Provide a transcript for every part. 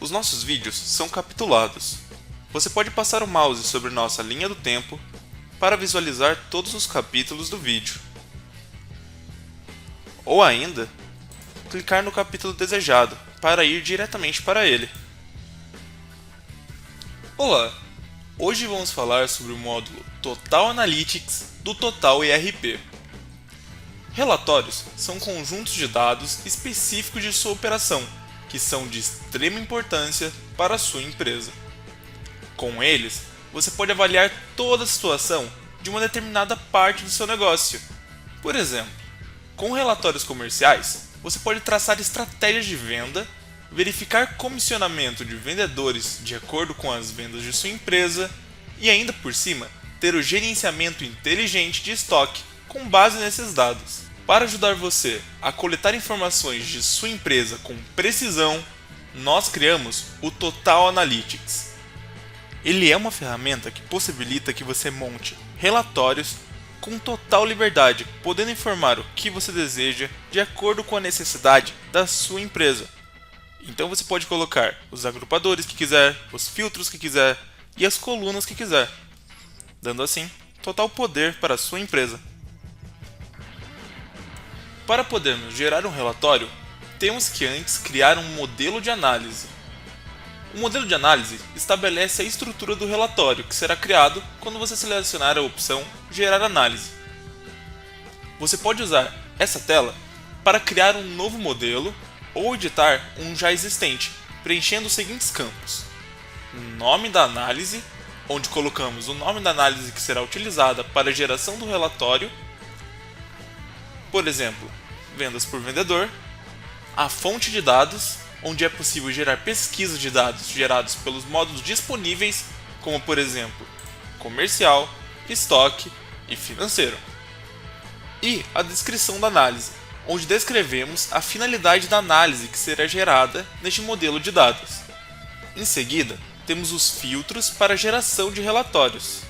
Os nossos vídeos são capitulados. Você pode passar o mouse sobre nossa linha do tempo para visualizar todos os capítulos do vídeo. Ou ainda, clicar no capítulo desejado para ir diretamente para ele. Olá! Hoje vamos falar sobre o módulo Total Analytics do Total ERP. Relatórios são conjuntos de dados específicos de sua operação, que são de extrema importância para a sua empresa. Com eles, você pode avaliar toda a situação de uma determinada parte do seu negócio. Por exemplo, com relatórios comerciais, você pode traçar estratégias de venda, verificar comissionamento de vendedores de acordo com as vendas de sua empresa e ainda por cima, ter o gerenciamento inteligente de estoque com base nesses dados. Para ajudar você a coletar informações de sua empresa com precisão, nós criamos o Total Analytics. Ele é uma ferramenta que possibilita que você monte relatórios com total liberdade, podendo informar o que você deseja de acordo com a necessidade da sua empresa. Então você pode colocar os agrupadores que quiser, os filtros que quiser e as colunas que quiser, dando assim total poder para a sua empresa. Para podermos gerar um relatório, temos que antes criar um modelo de análise. O modelo de análise estabelece a estrutura do relatório que será criado quando você selecionar a opção Gerar análise. Você pode usar essa tela para criar um novo modelo ou editar um já existente, preenchendo os seguintes campos: nome da análise, onde colocamos o nome da análise que será utilizada para a geração do relatório, por exemplo, vendas por vendedor, a fonte de dados, onde é possível gerar pesquisas de dados gerados pelos módulos disponíveis, como por exemplo, comercial, estoque e financeiro. E a descrição da análise, onde descrevemos a finalidade da análise que será gerada neste modelo de dados. Em seguida, temos os filtros para a geração de relatórios.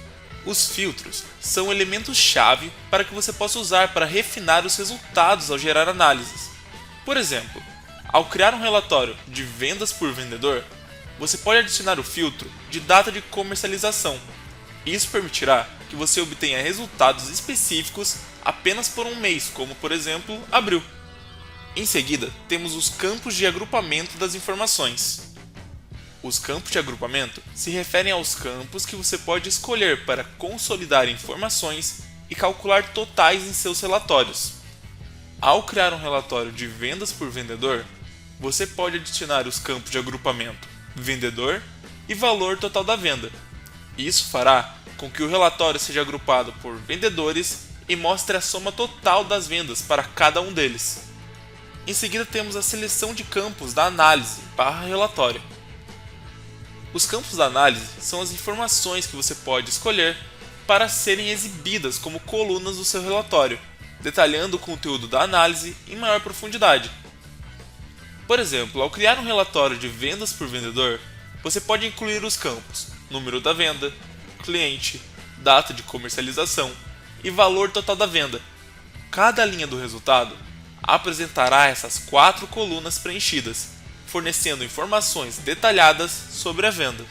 Os filtros são elementos-chave para que você possa usar para refinar os resultados ao gerar análises. Por exemplo, ao criar um relatório de vendas por vendedor, você pode adicionar o filtro de data de comercialização. Isso permitirá que você obtenha resultados específicos apenas por um mês, como por exemplo, abril. Em seguida, temos os campos de agrupamento das informações. Os campos de agrupamento se referem aos campos que você pode escolher para consolidar informações e calcular totais em seus relatórios. Ao criar um relatório de vendas por vendedor, você pode adicionar os campos de agrupamento vendedor e valor total da venda. Isso fará com que o relatório seja agrupado por vendedores e mostre a soma total das vendas para cada um deles. Em seguida temos a seleção de campos da análise / relatório. Os campos da análise são as informações que você pode escolher para serem exibidas como colunas do seu relatório, detalhando o conteúdo da análise em maior profundidade. Por exemplo, ao criar um relatório de vendas por vendedor, você pode incluir os campos número da venda, cliente, data de comercialização e valor total da venda. Cada linha do resultado apresentará essas 4 colunas preenchidas, fornecendo informações detalhadas sobre a venda.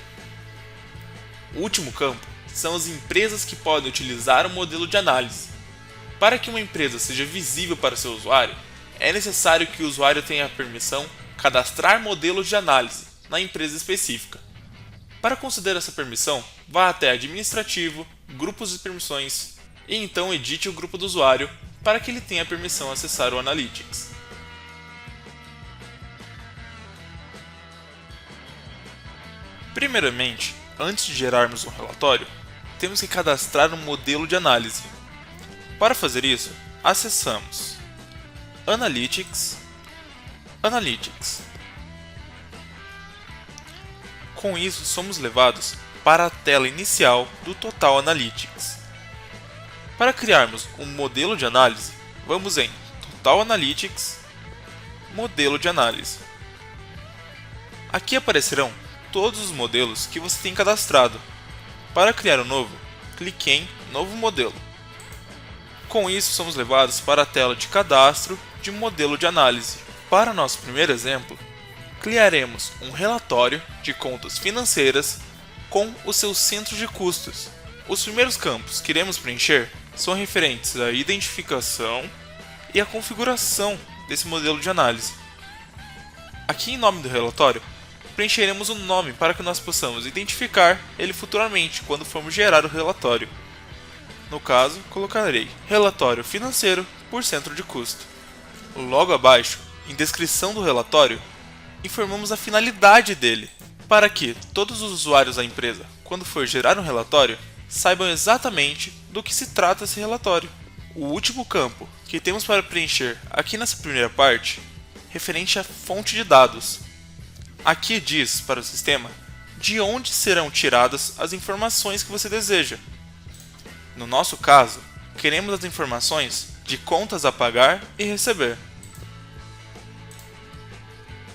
O último campo são as empresas que podem utilizar o modelo de análise. Para que uma empresa seja visível para seu usuário, é necessário que o usuário tenha a permissão cadastrar modelos de análise na empresa específica. Para conceder essa permissão, vá até Administrativo, Grupos de permissões e então edite o grupo do usuário para que ele tenha permissão a acessar o Analytics. Primeiramente, antes de gerarmos um relatório, temos que cadastrar um modelo de análise. Para fazer isso, acessamos Analytics, Analytics. Com isso, somos levados para a tela inicial do Total Analytics. Para criarmos um modelo de análise, vamos em Total Analytics, Modelo de Análise. Aqui aparecerão todos os modelos que você tem cadastrado. Para criar um novo, clique em Novo Modelo. Com isso, somos levados para a tela de cadastro de modelo de análise. Para nosso primeiro exemplo, criaremos um relatório de contas financeiras com os seus centros de custos. Os primeiros campos que iremos preencher são referentes à identificação e à configuração desse modelo de análise. Aqui em nome do relatório, preencheremos o nome para que nós possamos identificar ele futuramente quando formos gerar o relatório. No caso, colocarei relatório financeiro por centro de custo. Logo abaixo, em descrição do relatório, informamos a finalidade dele, para que todos os usuários da empresa, quando for gerar um relatório, saibam exatamente do que se trata esse relatório. O último campo que temos para preencher aqui nessa primeira parte, referente à fonte de dados. Aqui diz para o sistema de onde serão tiradas as informações que você deseja. No nosso caso, queremos as informações de contas a pagar e receber.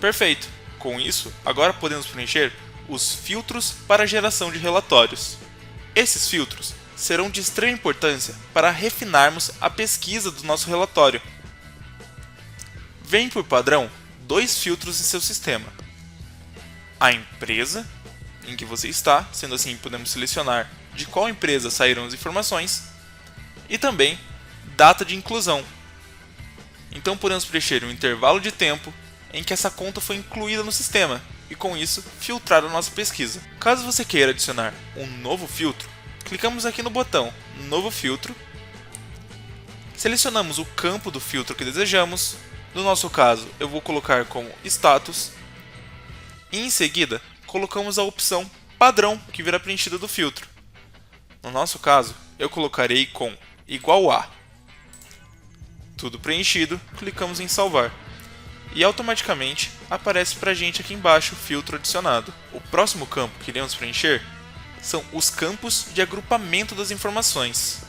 Perfeito! Com isso, agora podemos preencher os filtros para a geração de relatórios. Esses filtros serão de extrema importância para refinarmos a pesquisa do nosso relatório. Vem por padrão dois filtros em seu sistema. A empresa em que você está, sendo assim podemos selecionar de qual empresa saíram as informações, e também data de inclusão. Então podemos preencher um intervalo de tempo em que essa conta foi incluída no sistema e com isso filtrar a nossa pesquisa. Caso você queira adicionar um novo filtro, clicamos aqui no botão Novo Filtro, selecionamos o campo do filtro que desejamos, no nosso caso eu vou colocar como Status, e em seguida colocamos a opção Padrão que virá preenchida do filtro. No nosso caso, eu colocarei com igual a. Tudo preenchido, clicamos em Salvar. E automaticamente aparece para a gente aqui embaixo o filtro adicionado. O próximo campo que iremos preencher são os campos de agrupamento das informações.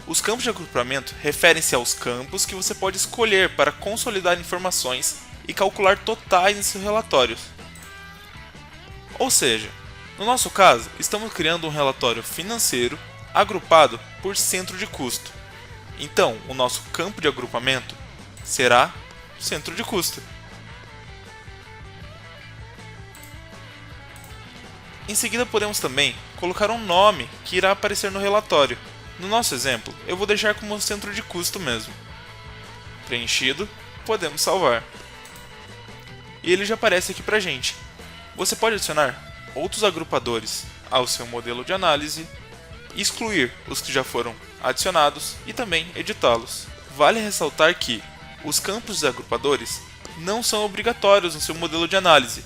Os campos de agrupamento referem-se aos campos que você pode escolher para consolidar informações e calcular totais em seus relatórios. Ou seja, no nosso caso, estamos criando um relatório financeiro agrupado por centro de custo. Então, o nosso campo de agrupamento será centro de custo. Em seguida podemos também colocar um nome que irá aparecer no relatório. No nosso exemplo, eu vou deixar como centro de custo mesmo. Preenchido, podemos salvar. E ele já aparece aqui pra gente. Você pode adicionar outros agrupadores ao seu modelo de análise, excluir os que já foram adicionados e também editá-los. Vale ressaltar que os campos de agrupadores não são obrigatórios no seu modelo de análise,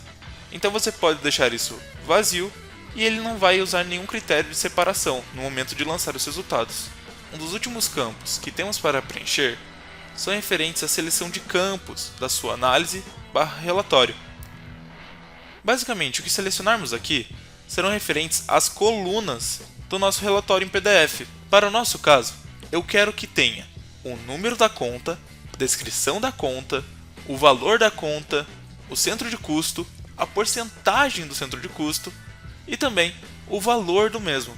então você pode deixar isso vazio e ele não vai usar nenhum critério de separação no momento de lançar os resultados. Um dos últimos campos que temos para preencher são referentes à seleção de campos da sua análise/relatório. Basicamente, o que selecionarmos aqui serão referentes às colunas do nosso relatório em PDF. Para o nosso caso, eu quero que tenha o número da conta, descrição da conta, o valor da conta, o centro de custo, a porcentagem do centro de custo e também o valor do mesmo.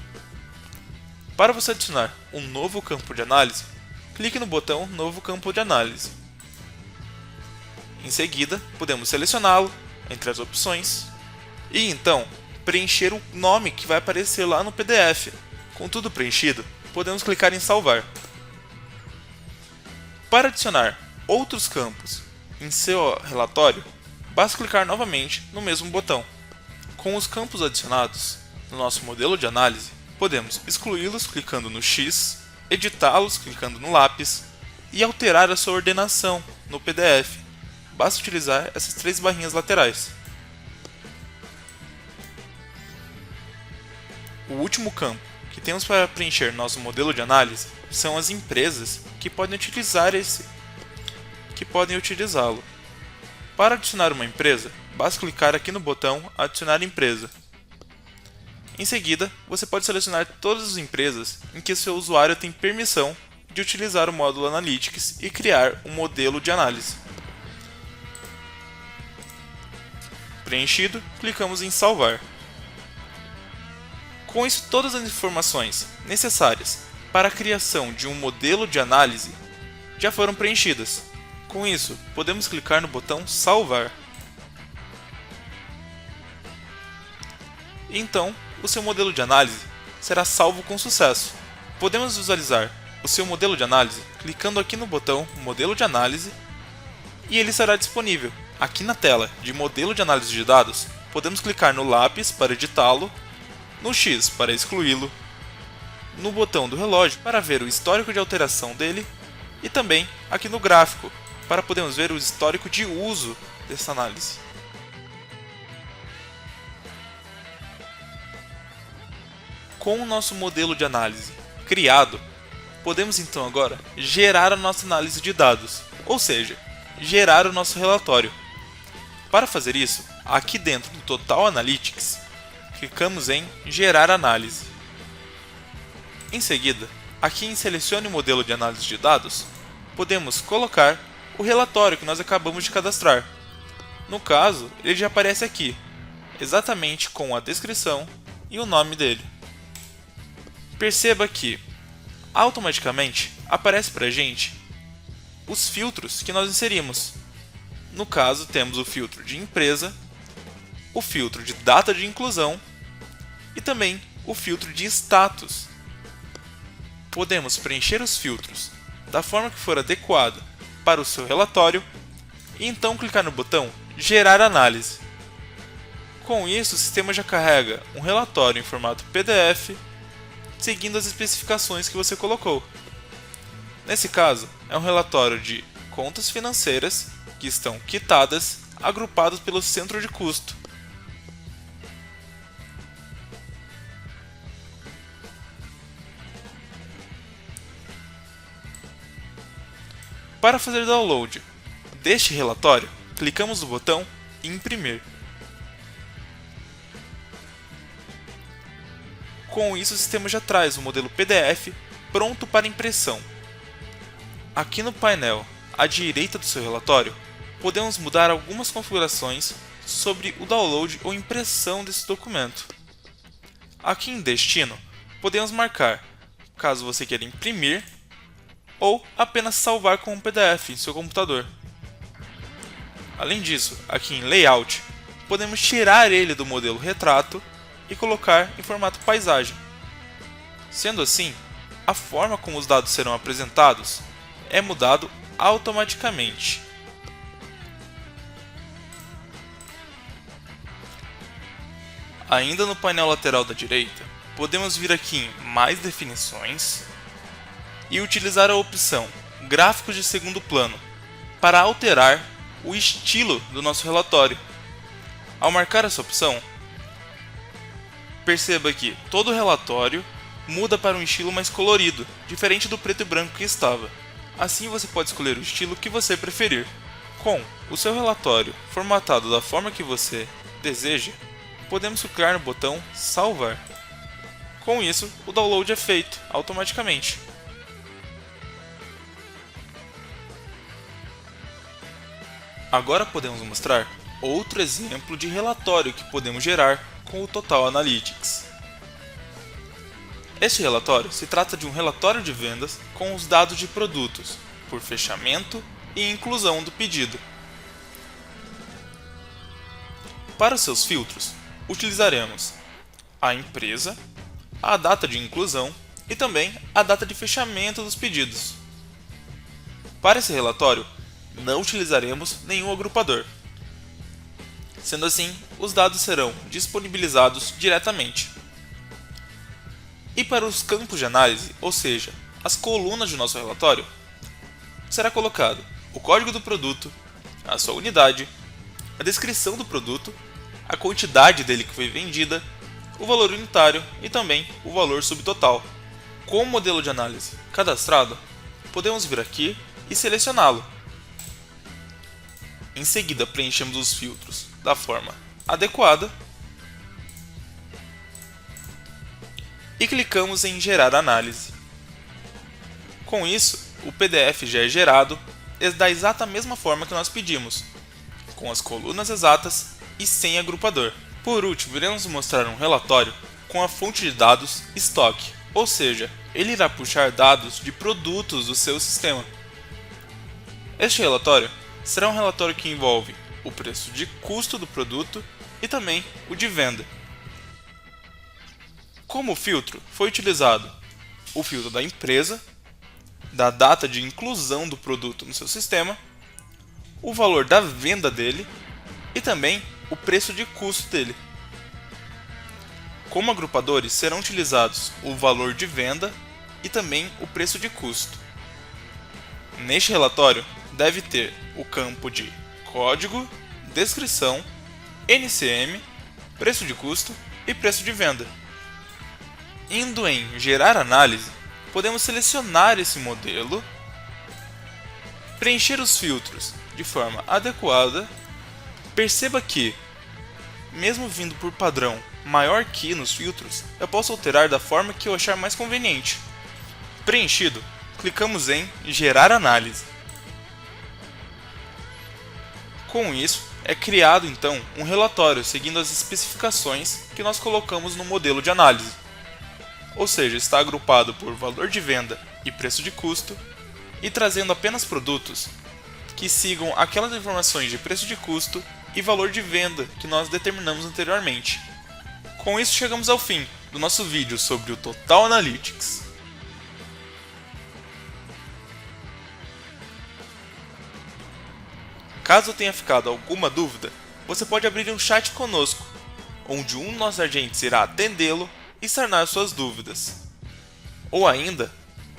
Para você adicionar um novo campo de análise, clique no botão Novo campo de análise. Em seguida, podemos selecioná-lo entre as opções e então preencher o nome que vai aparecer lá no PDF. Com tudo preenchido, podemos clicar em Salvar. Para adicionar outros campos em seu relatório, basta clicar novamente no mesmo botão. Com os campos adicionados no nosso modelo de análise, podemos excluí-los clicando no X, editá-los clicando no lápis e alterar a sua ordenação no PDF. Basta utilizar essas três barrinhas laterais. O último campo que temos para preencher nosso modelo de análise são as empresas que podem utilizá-lo. Para adicionar uma empresa, basta clicar aqui no botão Adicionar empresa. Em seguida, você pode selecionar todas as empresas em que seu usuário tem permissão de utilizar o módulo Analytics e criar um modelo de análise. Preenchido, clicamos em Salvar. Com isso, todas as informações necessárias para a criação de um modelo de análise já foram preenchidas. Com isso, podemos clicar no botão Salvar. e então o seu modelo de análise será salvo com sucesso. Podemos visualizar o seu modelo de análise clicando aqui no botão Modelo de Análise e ele será disponível. Aqui na tela de Modelo de Análise de Dados, podemos clicar no lápis para editá-lo, no X para excluí-lo, no botão do relógio para ver o histórico de alteração dele e também aqui no gráfico para podermos ver o histórico de uso dessa análise. Com o nosso modelo de análise criado, podemos então agora gerar a nossa análise de dados, ou seja, gerar o nosso relatório. Para fazer isso, aqui dentro do Total Analytics, clicamos em Gerar Análise. Em seguida, aqui em Selecione o modelo de análise de dados, podemos colocar o relatório que nós acabamos de cadastrar. No caso, ele já aparece aqui, exatamente com a descrição e o nome dele. Perceba que, automaticamente, aparece para a gente os filtros que nós inserimos. No caso, temos o filtro de empresa, o filtro de data de inclusão e também o filtro de status. Podemos preencher os filtros da forma que for adequada para o seu relatório e então clicar no botão Gerar Análise. Com isso, o sistema já carrega um relatório em formato PDF, seguindo as especificações que você colocou. Nesse caso, é um relatório de contas financeiras que estão quitadas, agrupadas pelo centro de custo. Para fazer download deste relatório, clicamos no botão Imprimir. Com isso, o sistema já traz o modelo PDF pronto para impressão. Aqui no painel à direita do seu relatório, podemos mudar algumas configurações sobre o download ou impressão desse documento. Aqui em Destino, podemos marcar caso você queira imprimir ou apenas salvar como PDF em seu computador. Além disso, aqui em Layout, podemos tirar ele do modelo retrato e colocar em formato paisagem. Sendo assim, a forma como os dados serão apresentados é mudado automaticamente. Ainda no painel lateral da direita, podemos vir aqui em Mais definições e utilizar a opção Gráficos de segundo plano para alterar o estilo do nosso relatório. Ao marcar essa opção, perceba que todo o relatório muda para um estilo mais colorido, diferente do preto e branco que estava. Assim você pode escolher o estilo que você preferir. Com o seu relatório formatado da forma que você deseja, podemos clicar no botão Salvar. Com isso, o download é feito automaticamente. Agora podemos mostrar outro exemplo de relatório que podemos gerar com o Total Analytics. Este relatório se trata de um relatório de vendas com os dados de produtos, por fechamento e inclusão do pedido. Para os seus filtros, utilizaremos a empresa, a data de inclusão e também a data de fechamento dos pedidos. Para esse relatório, não utilizaremos nenhum agrupador. Sendo assim, os dados serão disponibilizados diretamente. E para os campos de análise, ou seja, as colunas do nosso relatório, será colocado o código do produto, a sua unidade, a descrição do produto, a quantidade dele que foi vendida, o valor unitário e também o valor subtotal. Com o modelo de análise cadastrado, podemos vir aqui e selecioná-lo. Em seguida, preenchemos os filtros da forma adequada e clicamos em Gerar Análise. Com isso, o PDF já é gerado da exata mesma forma que nós pedimos, com as colunas exatas e sem agrupador. Por último, iremos mostrar um relatório com a fonte de dados estoque, ou seja, ele irá puxar dados de produtos do seu sistema. Este relatório será um relatório que envolve o preço de custo do produto e também o de venda. Como filtro foi utilizado o filtro da empresa, da data de inclusão do produto no seu sistema, o valor da venda dele e também o preço de custo dele. Como agrupadores serão utilizados o valor de venda e também o preço de custo. Neste relatório deve ter o campo de código, descrição, NCM, preço de custo e preço de venda. Indo em gerar análise, podemos selecionar esse modelo, preencher os filtros de forma adequada. Perceba que, mesmo vindo por padrão maior que nos filtros, eu posso alterar da forma que eu achar mais conveniente. Preenchido, clicamos em gerar análise. Com isso, é criado então um relatório seguindo as especificações que nós colocamos no modelo de análise. Ou seja, está agrupado por valor de venda e preço de custo e trazendo apenas produtos que sigam aquelas informações de preço de custo e valor de venda que nós determinamos anteriormente. Com isso chegamos ao fim do nosso vídeo sobre o Total Analytics. Caso tenha ficado alguma dúvida, você pode abrir um chat conosco, onde um dos nossos agentes irá atendê-lo e sanar suas dúvidas. Ou ainda,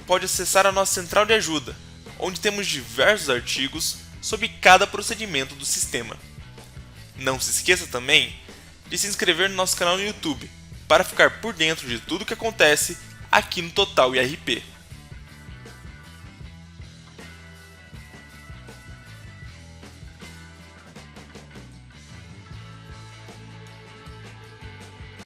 pode acessar a nossa central de ajuda, onde temos diversos artigos sobre cada procedimento do sistema. Não se esqueça também de se inscrever no nosso canal no YouTube, para ficar por dentro de tudo o que acontece aqui no Total ERP.